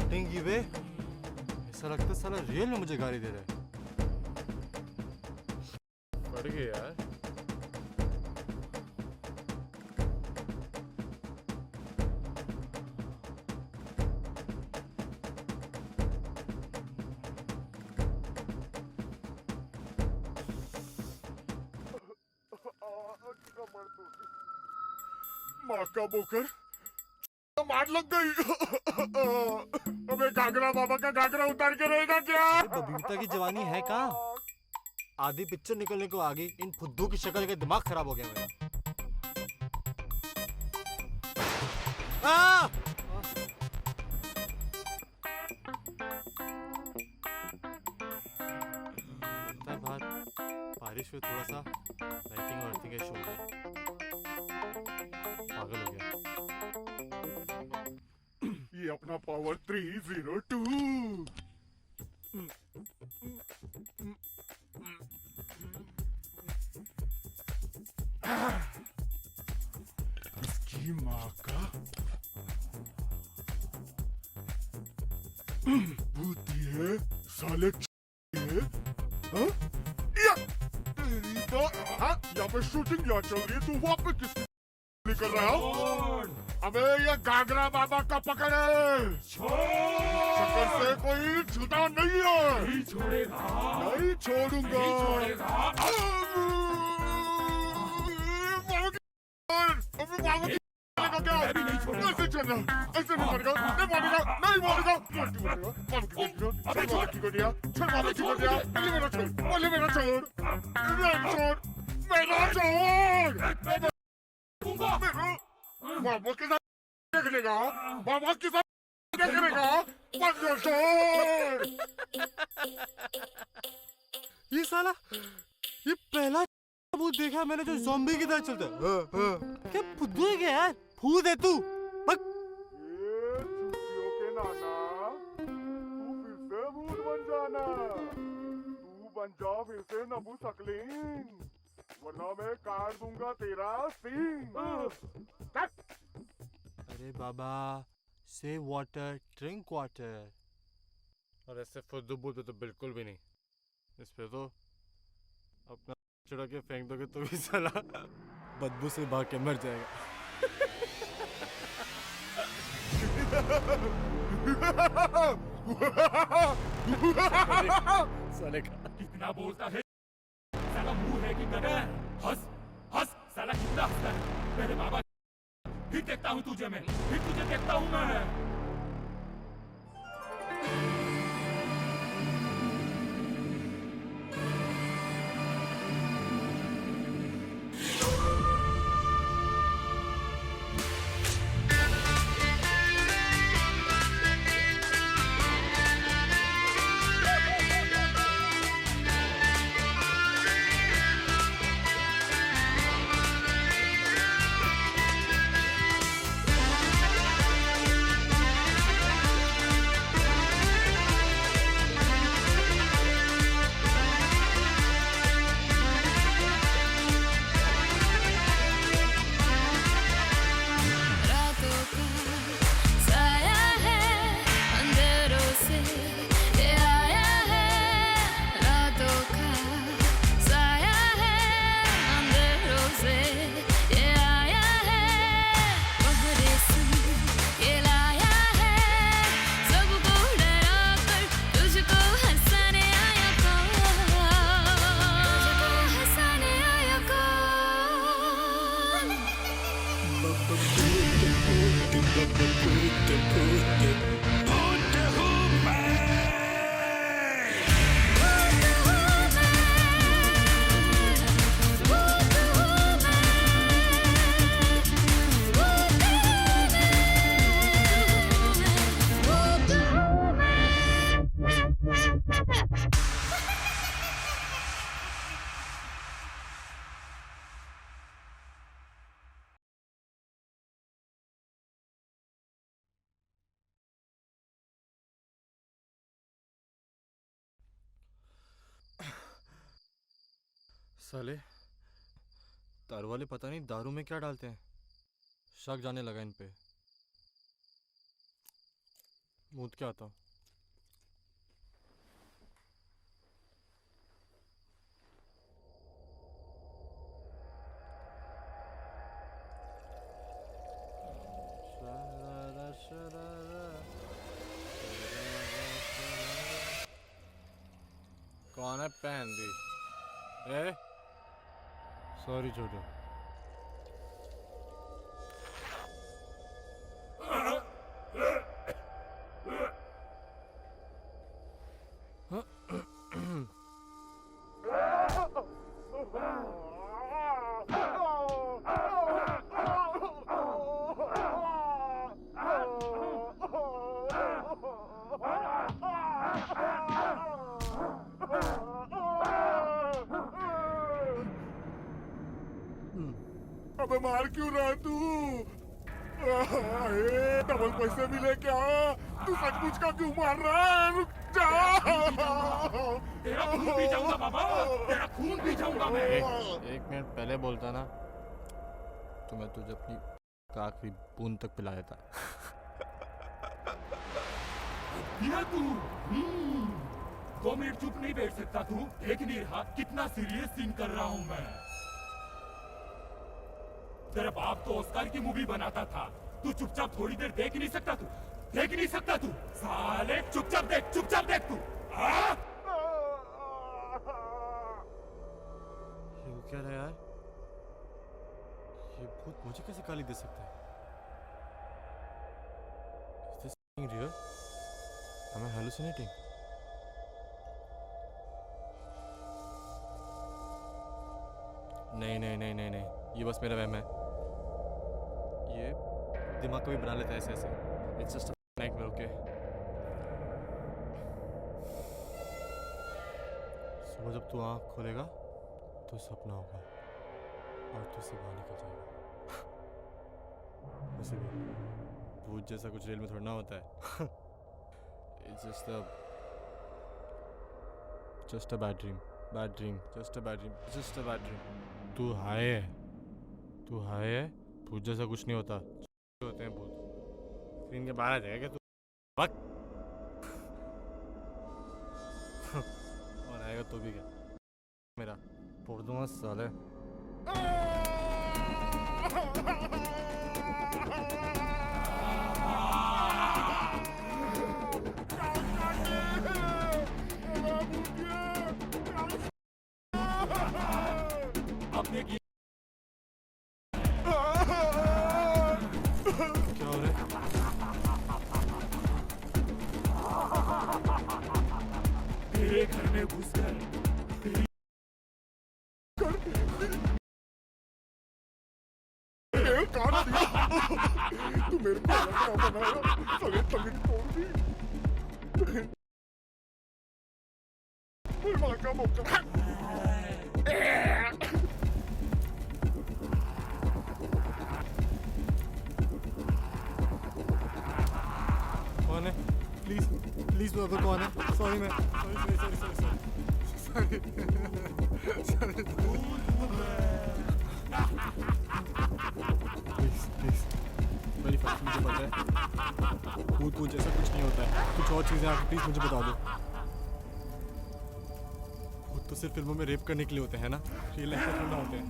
Starting की वे ऐसा लगता है साला रियल में मुझे गाली दे रहा है। पड़ गए यार। माँ का बोकर मार लग गई। अबे घाघरा बाबा का घाघरा उतार के रहेगा क्या? बबीता की जवानी है कहाँ? आधी पिक्चर निकलने को आ गई। इन फुद्दू की शक्ल का दिमाग खराब हो गया मेरा। बारिश में थोड़ा सा लाइटिंग वाइटिंग का शो है। पागल हो गया। ये अपना पावर 302। इसकी माँ का भूती है साले है। हाँ? यहाँ पे शूटिंग यहाँ चल रही है, तू वहाँ पे किसकी निकल रहा हो? अबे ये घाघरा बाबा का पकड़े, शक्कर से कोई छूटा नहीं है। नहीं छोड़ेगा, नहीं छोड़ूंगा। ऐसे चलना, ऐसे नहीं मारेगा, नहीं मारेगा, नहीं मारेगा। अबे छोड़ की गोटिया, छोड़ बाबा की गोटिया, पहले मेरा छोड़, पहले मेरा छोड़, मेरा छोड़, मेरा छोड़। बाबा के साथ देख लेगा, बाबा के साथ देख लेगा, मेरा छोड़। ये साला, ये पहला भूत देखा मैंने जो ज़ॉम्बी की तरह चलता है। क्या फुद्दू है क्या यार? फूद है तू। बक। ये छुट्टियों के नाना, तू फिर से भूत बन जाना। तू बन जा फिर से नपुंसकलिंग, वरना मैं काट दूंगा तेरा सींग। अरे बाबा, सेव वाटर, ड्रिंक वाटर। और ऐसे फुद्दू भूत तो बिल्कुल भी नहीं। इस पे तो अपना चढ़ा के फेंक दोगे तो भी साला बदबू से भाग के मर जाएगा। साले का कितना बोलता है साला, मुंह है कि गदर। हंस हंस साला, कितना हंसता है। मेरे बाबा फिर देखता हूँ तुझे मैं, फिर तुझे देखता हूँ मैं। साले दारू वाले पता नहीं दारू में क्या डालते हैं। शक जाने लगा इन पे। मूड क्या आता हूँ। कौन है पहन दी? ए सॉरी छोटू। अबे मार क्यों रहा तू? डबल पैसे मिले क्या? तू सचमुच का क्यों मार रहा है? रुक जा। तेरा खून पी जाऊंगा बाबा, तेरा खून पी जाऊंगा मैं। एक मिनट पहले बोलता ना तो मैं तुझे अपनी आखिरी बूंद तक पिला देता। पिया तू 2 मिनट चुप नहीं बैठ सकता तू? देख नहीं रहा कितना सीरियस सीन कर रहा हूं मैं? तेरा बाप तो ऑस्कर की मूवी बनाता था, तू चुपचाप थोड़ी देर देख नहीं सकता? तू देख नहीं सकता तू? साले चुपचाप देख तू। ये हो क्या रहा है यार? ये भूत मुझे कैसे गाली दे सकता है? Is this real? Am I hallucinating? नहीं, ये बस मेरा वहम है। ये दिमाग कभी बना लेता है ऐसे। It's just a nightmare, okay? सुबह जब तू आँख खोलेगा तो सपना होगा और तू से बाहर निकल जाएगा। वैसे भी भूत जैसा कुछ रियल में थोड़ा ना होता है। It's just a bad dream, just a bad dream. तू हाय है, भूत जैसा कुछ नहीं होता। होते हैं भूत, स्क्रीन के बाहर आ जाएगा क्या तू? बक। और आएगा तो भी क्या मेरा फोड़ दूंगा साले। अब देखिए क्या हो रहा है? तेरे घर में घुसकर तेरी तू मेरे को अलग बनाया, सगे तंग तोड़ दी। माँ का मौका। कौन है? प्लीज बाबा कौन है? सॉरी मैं सॉरी। प्लीज मेरी फर्स्ट मुझे पता है भूत जैसा कुछ नहीं होता है। कुछ और चीज़ें आप प्लीज़ मुझे बता दो। भूत तो सिर्फ फिल्मों में रेप करने के लिए होते हैं ना, रियल लाइफ में थोड़ा होते हैं।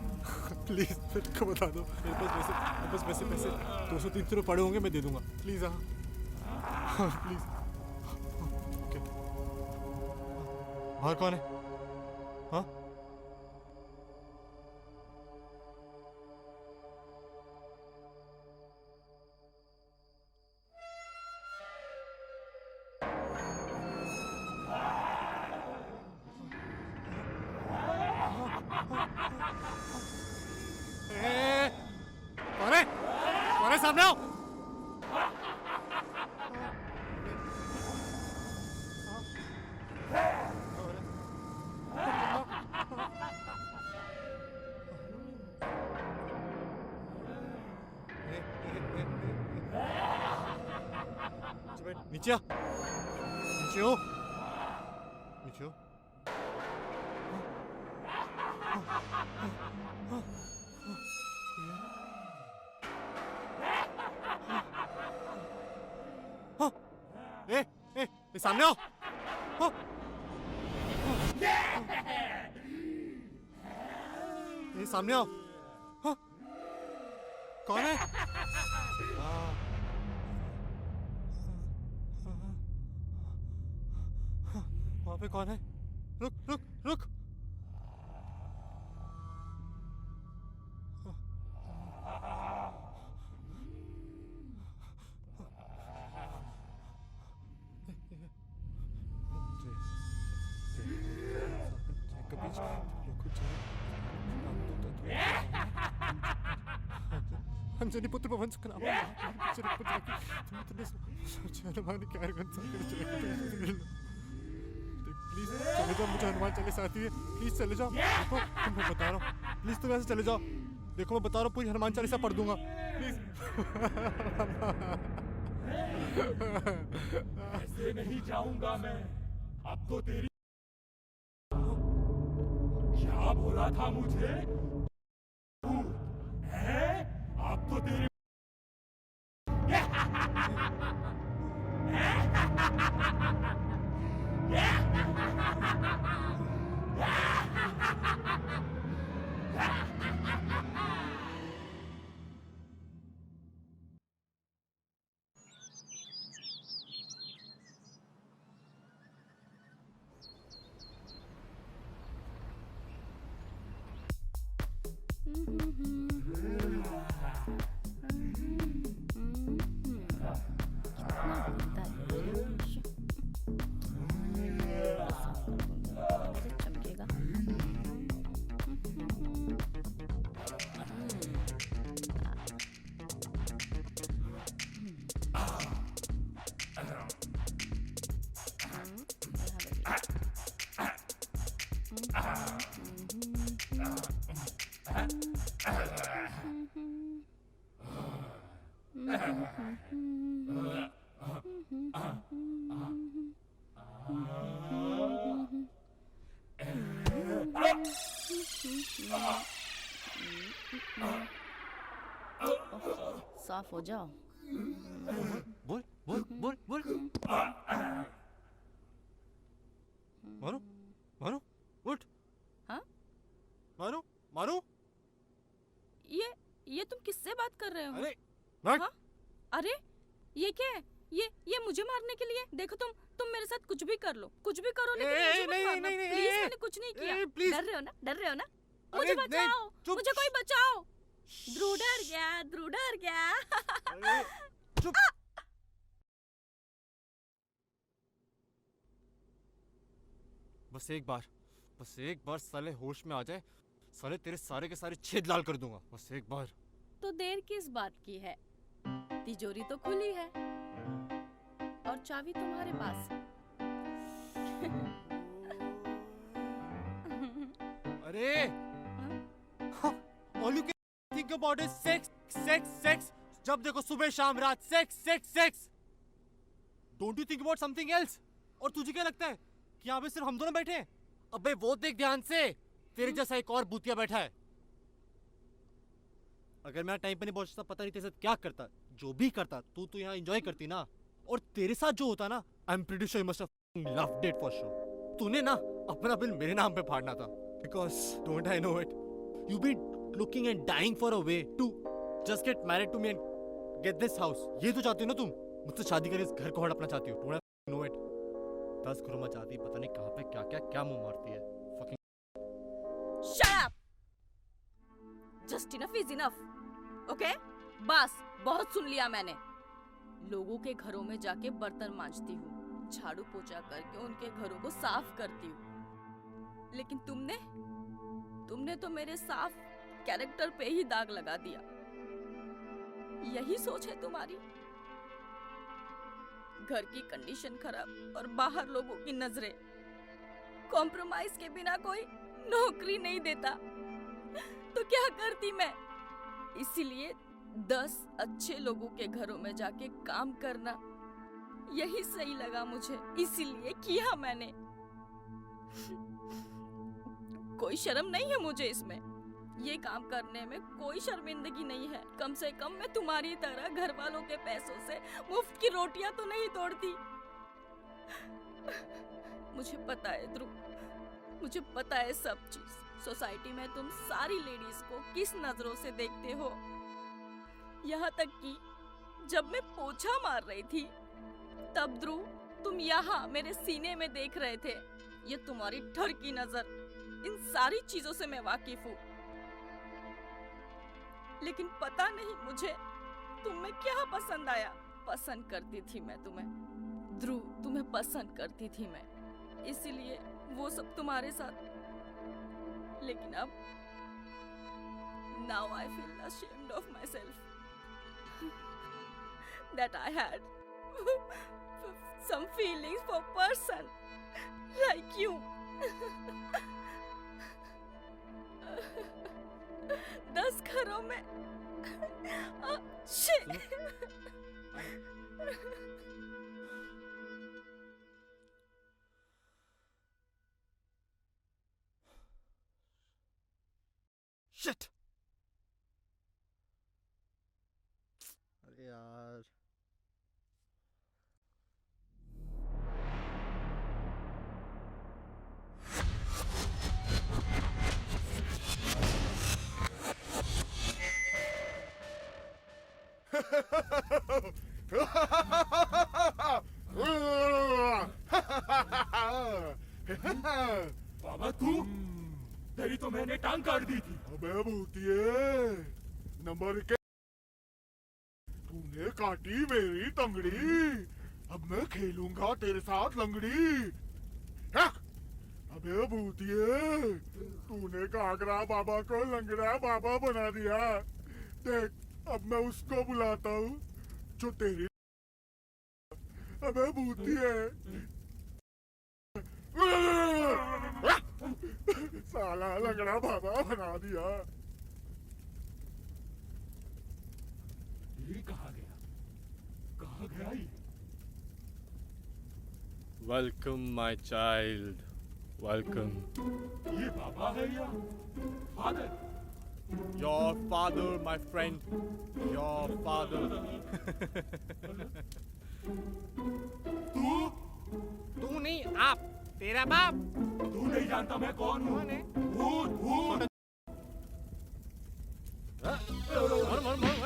प्लीज़ मेरे को बता दो। मेरे पास पैसे 200-300 रुपये पड़े होंगे, मैं दे दूँगा प्लीज़। हाँ प्लीज़। ओके बाहर कौन है? हाँ कौन है सामने आओ। नीचे आ, नीचे हो, नीचे हो। ये सामने आओ। हाँ। ये सामने आओ। हाँ। कौन है? वहाँ पे कौन है? रुक रुक रुक। अंजनी पुत्र पवन सुख नाम प्लीज चले जाओ, मुझे हनुमान चालीसा आती है, प्लीज चले जाओ। देखो मैं बता रहा हूँ, प्लीज तुम ऐसे चले जाओ। देखो मैं बता रहा हूँ, पूरी हनुमान चालीसा पढ़ दूंगा, प्लीज। ऐसे नहीं जाऊंगा मैं। अब तो तेरी क्या बोला था मुझे? है? अब तो तेरी साफ हो जाओ। बोल बोल बोल बोल। मानो मानो उठ। हाँ? मानो मानो। ये तुम किससे बात कर रहे हो? अरे भाग। हाँ? अरे ये क्या है? ये मुझे मारने के लिए? देखो तुम मेरे साथ कुछ भी कर लो, कुछ भी करो, लेकिन मुझे मत मारना। प्लीज, मैंने कुछ नहीं किया। डर रहे हो ना? डर रहे हो ना? मुझे बचाओ, मुझे कोई बचाओ। ध्रुव डर गया, ध्रुव डर गया। चुप। बस एक बार साले होश में आ जाए, साले तेरे सारे के सारे छेद लाल कर दूंगा, बस एक बार। तो देर किस बात की है? तिजोरी तो खुली है और चाबी तुम्हारे पास है। अरे all you can think about is sex, sex, sex. जब देखो सुबह शाम रात sex sex sex. Don't you think about something else? और तुझे क्या लगता है कि यहाँ पे सिर्फ हम दोनों बैठे हैं? अबे वो देख ध्यान से, तेरे जैसा एक और भूतिया बैठा है। अगर मैं टाइम पे नहीं पहुंचता, पता नहीं तेरे साथ क्या करता। जो भी करता तू तो यहाँ एंजॉय करती ना। और तेरे साथ जो होता ना, I am pretty sure you must have loved it for sure. तूने ना अपना बिल मेरे नाम पे फाड़ना था, because don't I know it, you've been looking and dying for a way to just get married to me and get this house. ये तो चाहती हो ना तुम, मुझसे शादी कर इस घर को हड़पना चाहती हो। don't I know it? 10 घरों में जाती, पता नहीं कहाँ पे क्या मुंह मारती है। fucking Shut up! Just enough is enough. Okay? बस बहुत सुन लिया मैंने। लोगों के घरों में जाके बर्तन मांजती हूँ, झाड़ू पोछा करके उनके घरों को साफ करती हूँ, लेकिन तुमने तो मेरे साफ कैरेक्टर पे ही दाग लगा दिया। यही सोच है तुम्हारी? घर की कंडीशन खराब और बाहर लोगों की नजरें, कॉम्प्रोमाइज के बिना कोई नौकरी नहीं देता, तो क्या करती मैं? इसीलिए 10 अच्छे लोगों के घरों में जाके काम करना यही सही लगा मुझे, इसीलिए किया मैंने। कोई शर्म नहीं है मुझे इसमें, ये काम करने में कोई शर्मिंदगी नहीं है। कम से कम मैं तुम्हारी तरह घर वालों के पैसों से मुफ्त की रोटियां तो नहीं तोड़ती। मुझे पता है ध्रुव, मुझे पता है सब चीज। सोसाइटी में तुम सारी लेडीज को किस नजरों से देखते हो। यहाँ तक कि जब मैं पोछा मार रही थी तब ध्रुव तुम यहाँ मेरे सीने में देख रहे थे। ये तुम्हारी ठर की नजर, इन सारी चीजों से मैं वाकिफ हूँ। लेकिन पता नहीं मुझे तुम में क्या पसंद आया। पसंद करती थी मैं तुम्हें ध्रुव, तुम्हें पसंद करती थी मैं, इसीलिए वो सब तुम्हारे साथ। लेकिन अब now I feel ashamed of myself that I had some feelings for person like you. 10 घरों में shit. शिट! अरे यार, बाबा तू, तेरी तो मैंने टांग काट दी थी। अबे भूतिए, नंबर के तूने काटी मेरी तंगड़ी, अब मैं खेलूंगा तेरे साथ लंगड़ी। हाँ? अबे भूतिए, तूने घाघरा बाबा को लंगड़ा बाबा बना दिया। देख, अब मैं उसको बुलाता हूँ जो तेरी। अबे भूतिए, साला लंगड़ा बाबा बना दिया। ये कहाँ गया? कहाँ गया ये? Welcome my child, welcome. ये बाबा है या father? Your father my friend, your father. तू तू नहीं, आप, तेरा बाप। तू नहीं जानता मैं कौन हूँ? कौन है? भूत भूत। मर मर मर।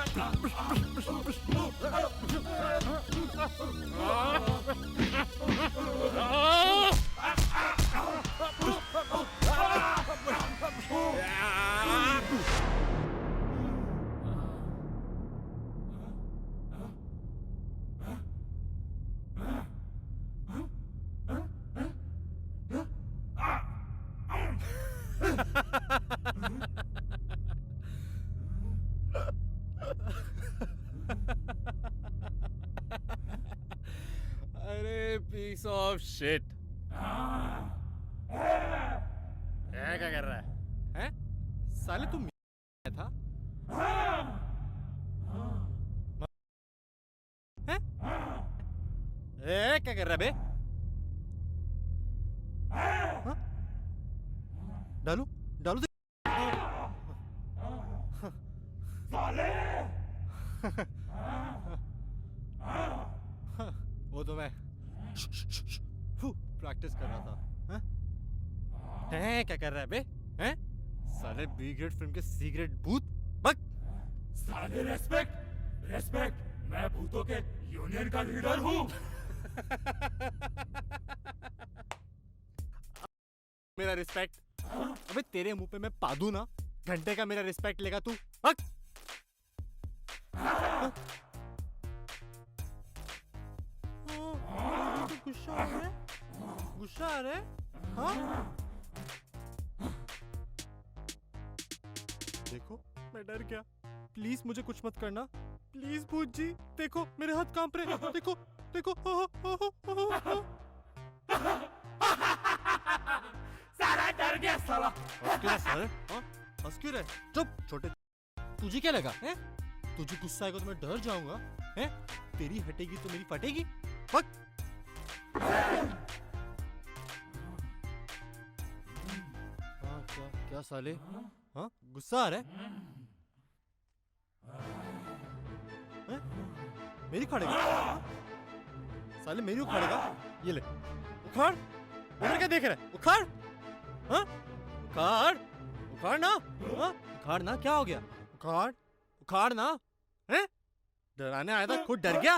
अरे पीस ऑफ शिट! क्या कर रहा है? हैं? साले तुम था? हैं? क्या कर रहा है बे? हाँ? डालू डालू दे। वो तो मैं प्रैक्टिस कर रहा था। हैं? क्या कर रहा है बे? हैं? साले बी ग्रेड फिल्म के सी ग्रेड भूत। बक! साले रेस्पेक्ट, रेस्पेक्ट। मैं भूतों के यूनियन का लीडर हूँ। मेरा रिस्पेक्ट? अबे तेरे मुंह पे मैं पा दूं ना, घंटे का मेरा रिस्पेक्ट लेगा तू? बक! गुस्सा आ रहा है? गुस्सा आ रहा है? हाँ? देखो, मैं डर गया। प्लीज मुझे कुछ मत करना, प्लीज भूत जी। देखो मेरे हाथ कांप रहे। देखो देखो। साला डर गया साला। हंस क्यों रहा साले? हाँ? हंस क्यों रहा? चुप छोटे। तुझे क्या लगा? हैं? तुझे गुस्सा आएगा तो मैं डर जाऊंगा? हैं? तेरी हटेगी तो मेरी फटेगी। फट! हाँ क्या क्या साले? हाँ गुस्सा आ रहा है? हैं? मेरी उखाड़ेगा? साले मेरी उखाड़ेगा? ये ले। उखाड़, उधर क्या देख रहा है? उखाड़, हाँ? उखाड़, उखाड़ ना, हाँ? उखाड़ ना, क्या हो गया? उखाड़, उखाड़ ना, हैं? डराने आया था, खुद डर गया?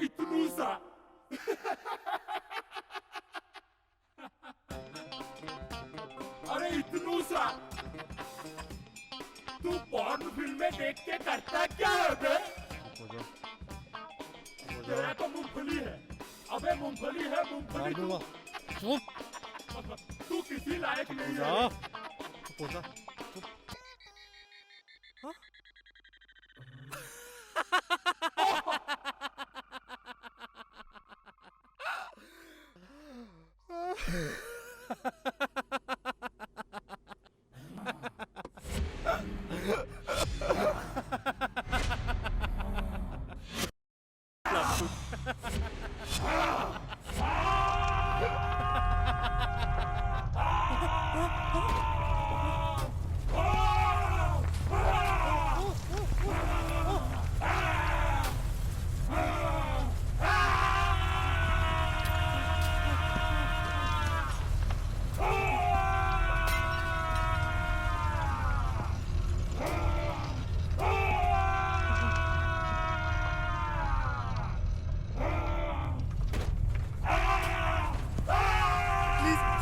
इतनू सा अरे इतनू सा तू पॉर्न फिल्में देख के करता क्या है बे? तेरा तो मूंगफली है। अबे मूंगफली है, मूंगफली तू। चुप, तू किसी लायक नहीं जा, है। चुप हो जा, चुप। हाँ?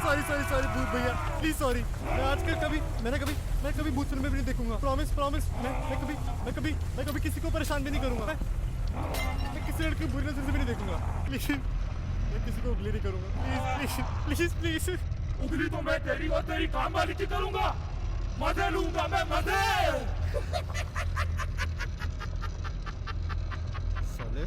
सॉरी सॉरी भूत भैया, प्लीज सॉरी। मैं आजकल मैं कभी भूत फिल्में भी नहीं देखूंगा। प्रॉमिस प्रॉमिस, मैं कभी किसी को परेशान भी नहीं करूंगा। मैं किसी लड़की को बुरी नजर से भी नहीं देखूंगा। प्लीज, मैं किसी को उंगली नहीं करूंगा। Please please please please. उंगली तो मैं तेरी और तेरी काम वाली की करूंगा। मजे लूंगा मैं, मजे। साले,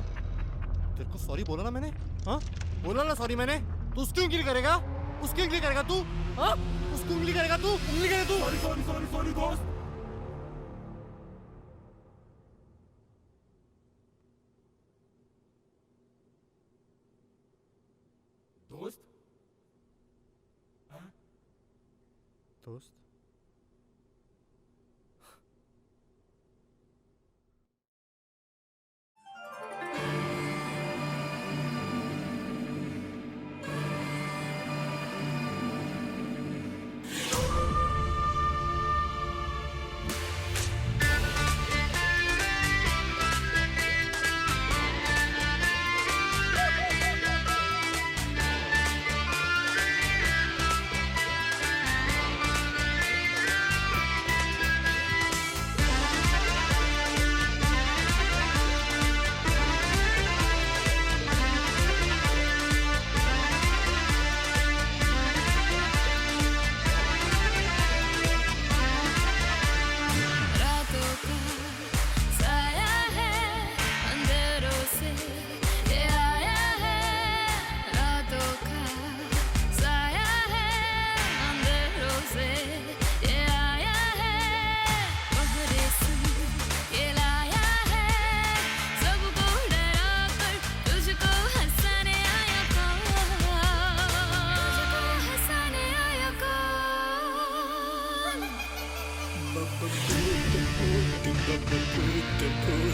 तेरे को सॉरी बोला ना मैंने? हाँ, बोला ना सॉरी मैंने? तू उसकी उंगली करेगा? उसकी उंगली करेगा तू? हाँ, उसकी उंगली करेगा तू? उंगली करे तू? सॉरी सॉरी सॉरी सॉरी दोस्त। दोस्त? हाँ? दोस्त? the